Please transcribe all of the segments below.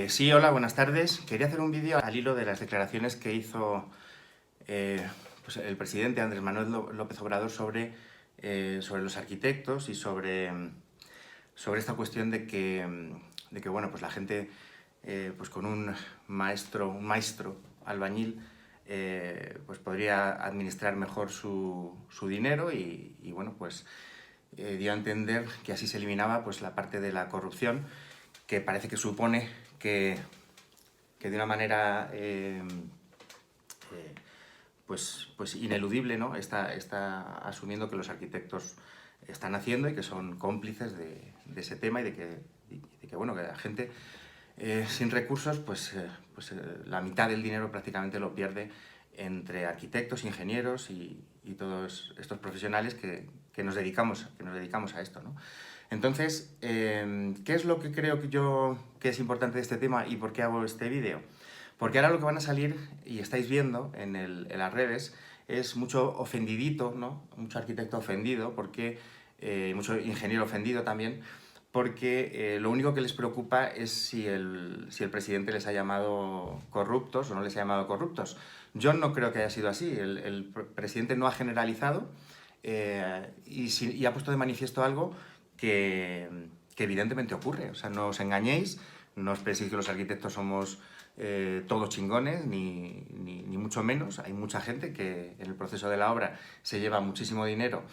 Sí, hola, buenas tardes. Quería hacer un vídeo al hilo de las declaraciones que hizo pues el presidente Andrés Manuel López Obrador sobre los arquitectos y sobre esta cuestión de que bueno, pues la gente pues con un maestro albañil pues podría administrar mejor su dinero y bueno, pues dio a entender que así se eliminaba pues la parte de la corrupción que parece que supone que, que de una manera pues ineludible, ¿no? Está asumiendo que los arquitectos están haciendo y que son cómplices de ese tema y de que, bueno, que la gente sin recursos, la mitad del dinero prácticamente lo pierde entre arquitectos, ingenieros y todos estos profesionales que nos dedicamos a esto, ¿no? Entonces, ¿qué es lo que creo que yo que es importante de este tema y por qué hago este vídeo? Porque ahora lo que van a salir, y estáis viendo en las redes, es mucho ofendidito, ¿no? Mucho arquitecto ofendido, mucho ingeniero ofendido también, porque lo único que les preocupa es si el presidente les ha llamado corruptos o no les ha llamado corruptos. Yo no creo que haya sido así. El presidente no ha generalizado y ha puesto de manifiesto algo que, que evidentemente ocurre. O sea, no os engañéis, no os penséis que los arquitectos somos todos chingones, ni mucho menos. Hay mucha gente que en el proceso de la obra se lleva muchísimo dinero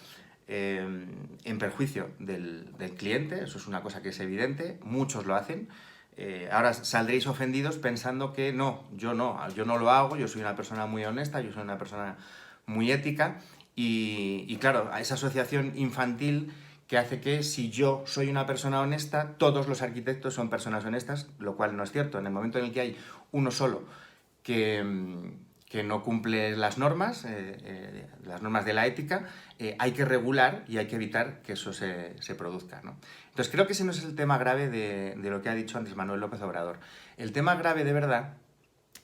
en perjuicio del cliente, eso es una cosa que es evidente, muchos lo hacen. Ahora saldréis ofendidos pensando que yo no lo hago, yo soy una persona muy honesta, yo soy una persona muy ética y claro, a esa asociación infantil que hace que si yo soy una persona honesta, todos los arquitectos son personas honestas, lo cual no es cierto. En el momento en el que hay uno solo que no cumple las normas de la ética, hay que regular y hay que evitar que eso se produzca, ¿no? Entonces creo que ese no es el tema grave de lo que ha dicho Andrés Manuel López Obrador. El tema grave de verdad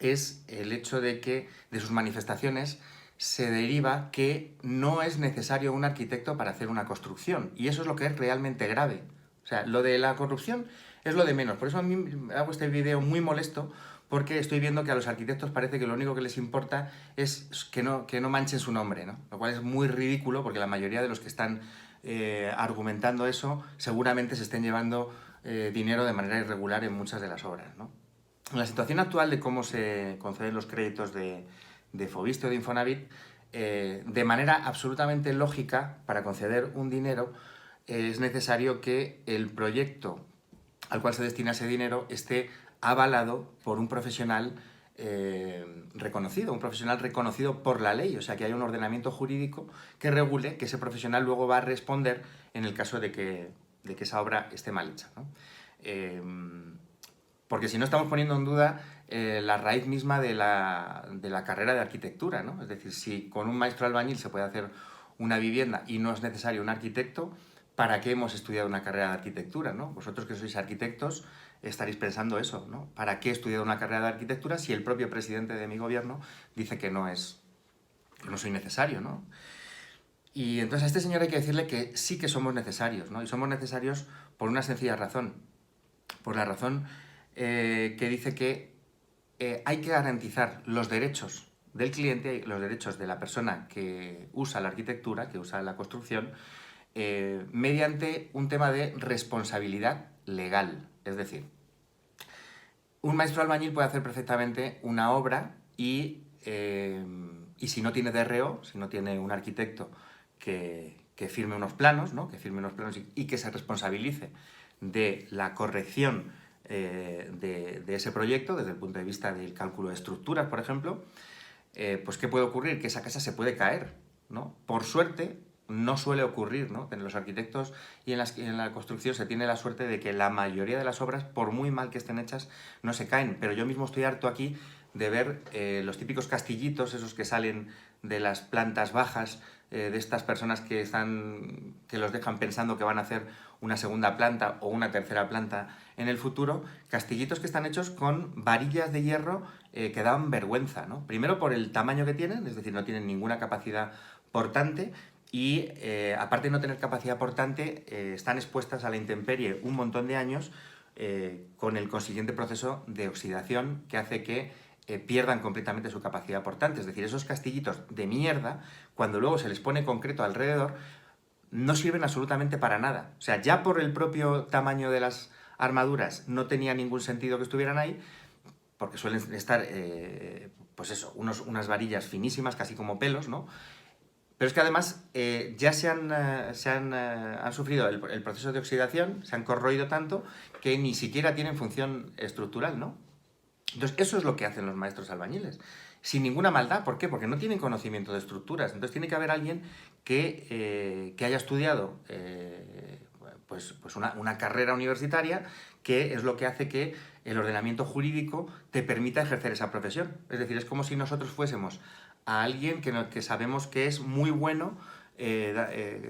es el hecho de que de sus manifestaciones se deriva que no es necesario un arquitecto para hacer una construcción. Y eso es lo que es realmente grave. O sea, lo de la corrupción es lo de menos. Por eso a mí hago este vídeo muy molesto, porque estoy viendo que a los arquitectos parece que lo único que les importa es que no manchen su nombre, ¿no? Lo cual es muy ridículo, porque la mayoría de los que están argumentando eso seguramente se estén llevando dinero de manera irregular en muchas de las obras, ¿no? En la situación actual de cómo se conceden los créditos de Fobiste o de Infonavit, de manera absolutamente lógica, para conceder un dinero, es necesario que el proyecto al cual se destina ese dinero esté avalado por un profesional reconocido por la ley, o sea, que haya un ordenamiento jurídico que regule que ese profesional luego va a responder en el caso de que esa obra esté mal hecha, ¿no? Porque si no estamos poniendo en duda la raíz misma de la carrera de arquitectura, ¿no? Es decir, si con un maestro albañil se puede hacer una vivienda y no es necesario un arquitecto, ¿para qué hemos estudiado una carrera de arquitectura, ¿no? Vosotros que sois arquitectos estaréis pensando eso, ¿no? ¿Para qué he estudiado una carrera de arquitectura si el propio presidente de mi gobierno dice que no soy necesario, ¿no? Y entonces a este señor hay que decirle que sí que somos necesarios, ¿no? Y somos necesarios por una sencilla razón. Por la razón que dice que hay que garantizar los derechos del cliente y los derechos de la persona que usa la arquitectura, que usa la construcción, mediante un tema de responsabilidad legal. Es decir, un maestro albañil puede hacer perfectamente una obra y si no tiene DRO, si no tiene un arquitecto que firme unos planos, ¿no? Que firme unos planos y que se responsabilice de la corrección de ese proyecto desde el punto de vista del cálculo de estructuras, por ejemplo, pues ¿qué puede ocurrir? Que esa casa se puede caer, ¿no? Por suerte, no suele ocurrir, ¿no? En los arquitectos y en la construcción se tiene la suerte de que la mayoría de las obras, por muy mal que estén hechas, no se caen. Pero yo mismo estoy harto aquí de ver los típicos castillitos, esos que salen de las plantas bajas, de estas personas que los dejan pensando que van a hacer una segunda planta o una tercera planta en el futuro, castillitos que están hechos con varillas de hierro que dan vergüenza, ¿no? Primero por el tamaño que tienen, es decir, no tienen ninguna capacidad portante y aparte de no tener capacidad portante, están expuestas a la intemperie un montón de años, con el consiguiente proceso de oxidación que hace que pierdan completamente su capacidad portante. Es decir, esos castillitos de mierda, cuando luego se les pone concreto alrededor, no sirven absolutamente para nada. O sea, ya por el propio tamaño de las armaduras no tenía ningún sentido que estuvieran ahí, porque suelen estar, pues eso, unas varillas finísimas, casi como pelos, ¿no? Pero es que además ya han sufrido el proceso de oxidación, se han corroído tanto que ni siquiera tienen función estructural, ¿no? Entonces, eso es lo que hacen los maestros albañiles. Sin ninguna maldad. ¿Por qué? Porque no tienen conocimiento de estructuras. Entonces, tiene que haber alguien que haya estudiado pues una carrera universitaria, que es lo que hace que el ordenamiento jurídico te permita ejercer esa profesión. Es decir, es como si nosotros fuésemos a alguien que sabemos que es muy bueno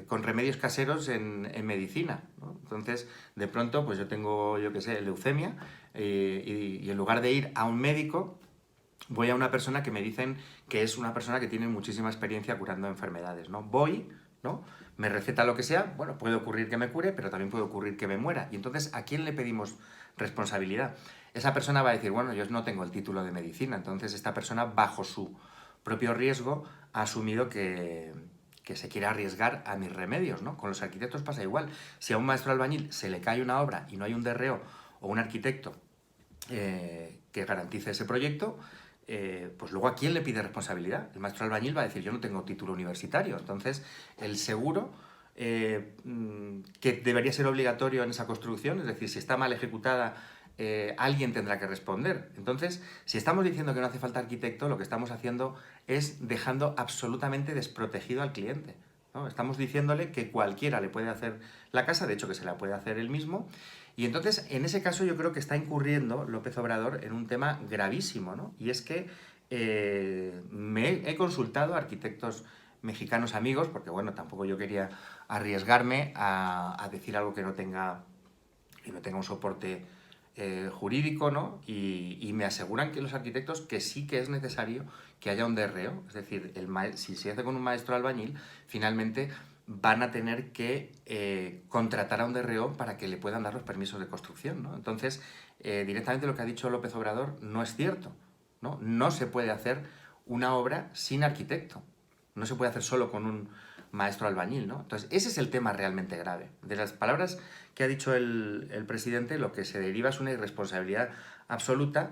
con remedios caseros en medicina, ¿no? Entonces, de pronto, pues yo tengo, yo qué sé, leucemia, y en lugar de ir a un médico, voy a una persona que me dicen que es una persona que tiene muchísima experiencia curando enfermedades, ¿no? Voy, ¿no? Me receta lo que sea, bueno, puede ocurrir que me cure, pero también puede ocurrir que me muera. Y entonces, ¿a quién le pedimos responsabilidad? Esa persona va a decir, bueno, yo no tengo el título de medicina, entonces esta persona, bajo su propio riesgo, ha asumido que se quiere arriesgar a mis remedios, ¿no? Con los arquitectos pasa igual. Si a un maestro albañil se le cae una obra y no hay un DRO o un arquitecto que garantice ese proyecto, pues luego ¿a quién le pide responsabilidad? El maestro albañil va a decir, yo no tengo título universitario. Entonces, el seguro que debería ser obligatorio en esa construcción, es decir, si está mal ejecutada, alguien tendrá que responder. Entonces, si estamos diciendo que no hace falta arquitecto, lo que estamos haciendo es dejando absolutamente desprotegido al cliente, ¿no? Estamos diciéndole que cualquiera le puede hacer la casa, de hecho que se la puede hacer él mismo, y entonces en ese caso yo creo que está incurriendo López Obrador en un tema gravísimo, ¿no? Y es que he consultado a arquitectos mexicanos amigos, porque bueno, tampoco yo quería arriesgarme a decir algo que no tenga un soporte jurídico, ¿no? Y me aseguran que los arquitectos que sí que es necesario que haya un DRO, es decir, si se hace con un maestro albañil, finalmente van a tener que contratar a un DRO para que le puedan dar los permisos de construcción, ¿no? Entonces, directamente lo que ha dicho López Obrador no es cierto, ¿no? No se puede hacer una obra sin arquitecto, no se puede hacer solo con un maestro albañil, ¿no? Entonces, ese es el tema realmente grave. De las palabras que ha dicho el presidente, lo que se deriva es una irresponsabilidad absoluta,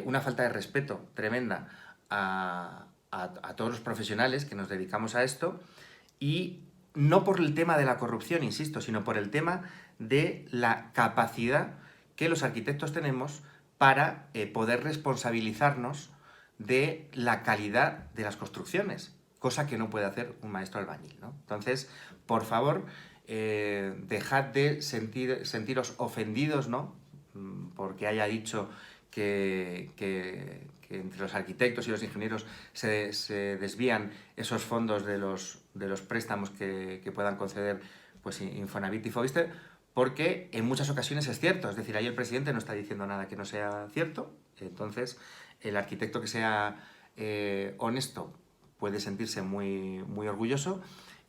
una falta de respeto tremenda a todos los profesionales que nos dedicamos a esto, y no por el tema de la corrupción, insisto, sino por el tema de la capacidad que los arquitectos tenemos para poder responsabilizarnos de la calidad de las construcciones, cosa que no puede hacer un maestro albañil, ¿no? Entonces, por favor, dejad de sentiros ofendidos, ¿no? Porque haya dicho que entre los arquitectos y los ingenieros se desvían esos fondos de los préstamos que puedan conceder pues Infonavit y Fovister, porque en muchas ocasiones es cierto. Es decir, ahí el presidente no está diciendo nada que no sea cierto. Entonces, el arquitecto que sea honesto puede sentirse muy, muy orgulloso,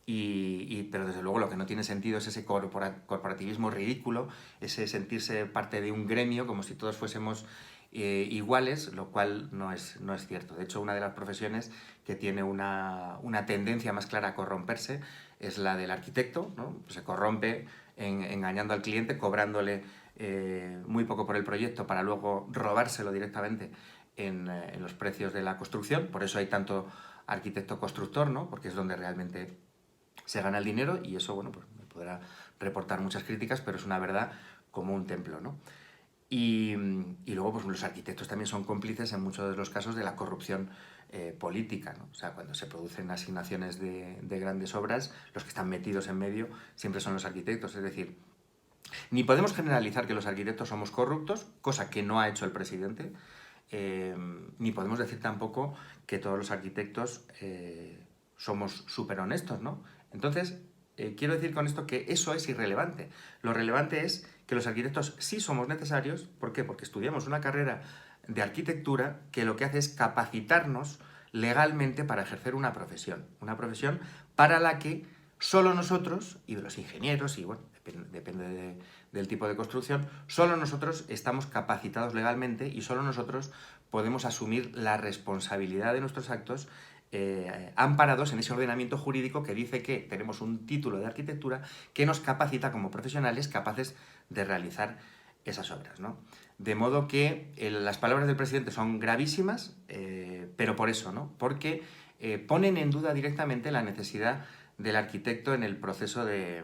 pero desde luego lo que no tiene sentido es ese corporativismo ridículo, ese sentirse parte de un gremio como si todos fuésemos iguales, lo cual no es cierto. De hecho, una de las profesiones que tiene una tendencia más clara a corromperse es la del arquitecto, ¿no? Se corrompe engañando al cliente, cobrándole muy poco por el proyecto para luego robárselo directamente en los precios de la construcción. Por eso hay tanto arquitecto constructor, ¿no? Porque es donde realmente se gana el dinero, y eso, bueno, pues me podrá reportar muchas críticas, pero es una verdad como un templo, ¿no? Y luego, pues los arquitectos también son cómplices en muchos de los casos de la corrupción política, ¿no? O sea, cuando se producen asignaciones de grandes obras, los que están metidos en medio siempre son los arquitectos. Es decir, ni podemos generalizar que los arquitectos somos corruptos, cosa que no ha hecho el presidente, ni podemos decir tampoco que todos los arquitectos somos súper honestos, ¿no? Entonces, quiero decir con esto que eso es irrelevante. Lo relevante es que los arquitectos sí somos necesarios. ¿Por qué? Porque estudiamos una carrera de arquitectura que lo que hace es capacitarnos legalmente para ejercer una profesión para la que solo nosotros, y de los ingenieros, y bueno, depende del tipo de construcción, solo nosotros estamos capacitados legalmente y solo nosotros podemos asumir la responsabilidad de nuestros actos amparados en ese ordenamiento jurídico que dice que tenemos un título de arquitectura que nos capacita como profesionales capaces de realizar esas obras, ¿no? De modo que las palabras del presidente son gravísimas, pero por eso, ¿no? Porque ponen en duda directamente la necesidad del arquitecto en el proceso de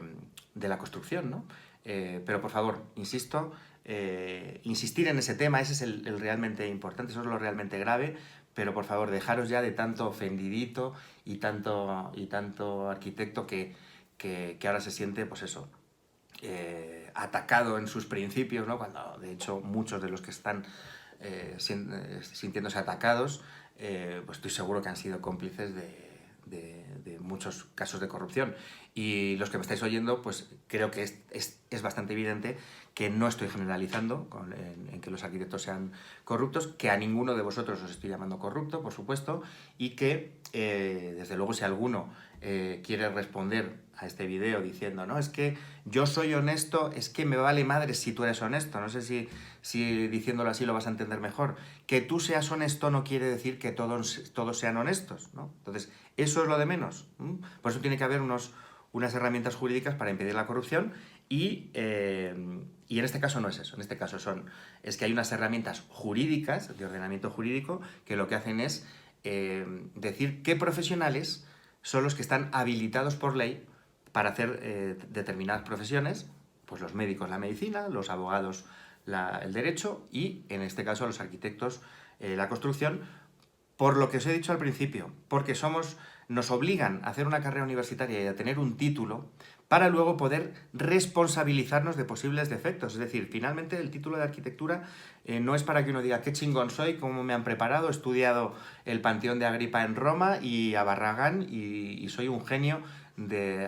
la construcción, ¿no? Pero por favor, insisto, insistir en ese tema, ese es el realmente importante, eso es lo realmente grave, pero por favor, dejaros ya de tanto ofendidito y tanto arquitecto que ahora se siente, pues eso, atacado en sus principios, ¿no? Cuando de hecho muchos de los que están sintiéndose atacados, pues estoy seguro que han sido cómplices de muchos casos de corrupción. Y los que me estáis oyendo, pues creo que es bastante evidente que no estoy generalizando en que los arquitectos sean corruptos, que a ninguno de vosotros os estoy llamando corrupto, por supuesto, y que, desde luego, si alguno quiere responder a este vídeo diciendo, no, es que yo soy honesto, es que me vale madre si tú eres honesto, no sé si diciéndolo así lo vas a entender mejor. Que tú seas honesto no quiere decir que todos sean honestos, ¿no? Entonces, eso es lo de menos. Por eso tiene que haber unas herramientas jurídicas para impedir la corrupción y en este caso no es eso. En este caso es que hay unas herramientas jurídicas, de ordenamiento jurídico, que lo que hacen es decir qué profesionales son los que están habilitados por ley para hacer determinadas profesiones, pues los médicos la medicina, los abogados el derecho y, en este caso, los arquitectos la construcción, por lo que os he dicho al principio, porque nos obligan a hacer una carrera universitaria y a tener un título para luego poder responsabilizarnos de posibles defectos. Es decir, finalmente el título de arquitectura no es para que uno diga qué chingón soy, cómo me han preparado, he estudiado el Panteón de Agripa en Roma y a Barragán y soy un genio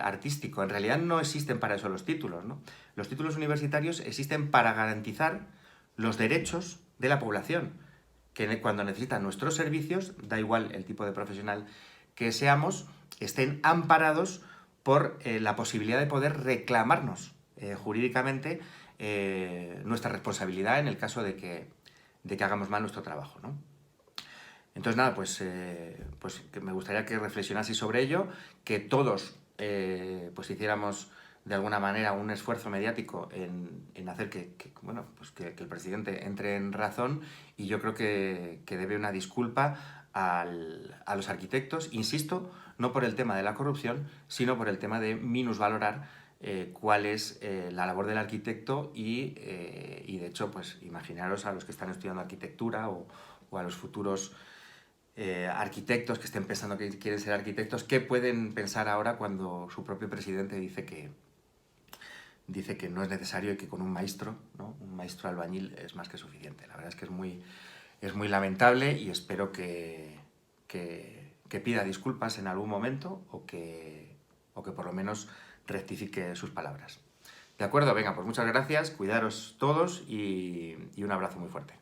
artístico. En realidad no existen para eso los títulos, ¿no? Los títulos universitarios existen para garantizar los derechos de la población, que cuando necesitan nuestros servicios, da igual el tipo de profesional que seamos, estén amparados por la posibilidad de poder reclamarnos jurídicamente nuestra responsabilidad en el caso de que hagamos mal nuestro trabajo, ¿no? Entonces, nada, pues que me gustaría que reflexionaseis sobre ello, que todos pues hiciéramos de alguna manera un esfuerzo mediático en hacer que el presidente entre en razón, y yo creo que debe una disculpa a los arquitectos, insisto, no por el tema de la corrupción, sino por el tema de minusvalorar cuál es la labor del arquitecto y de hecho, pues imaginaros a los que están estudiando arquitectura o a los futuros arquitectos que estén pensando que quieren ser arquitectos, ¿qué pueden pensar ahora cuando su propio presidente dice que no es necesario y que con un maestro, ¿no? Un maestro albañil es más que suficiente? La verdad es que es muy lamentable y espero que pida disculpas en algún momento o que por lo menos rectifique sus palabras. ¿De acuerdo? Venga, pues muchas gracias, cuidaros todos y un abrazo muy fuerte.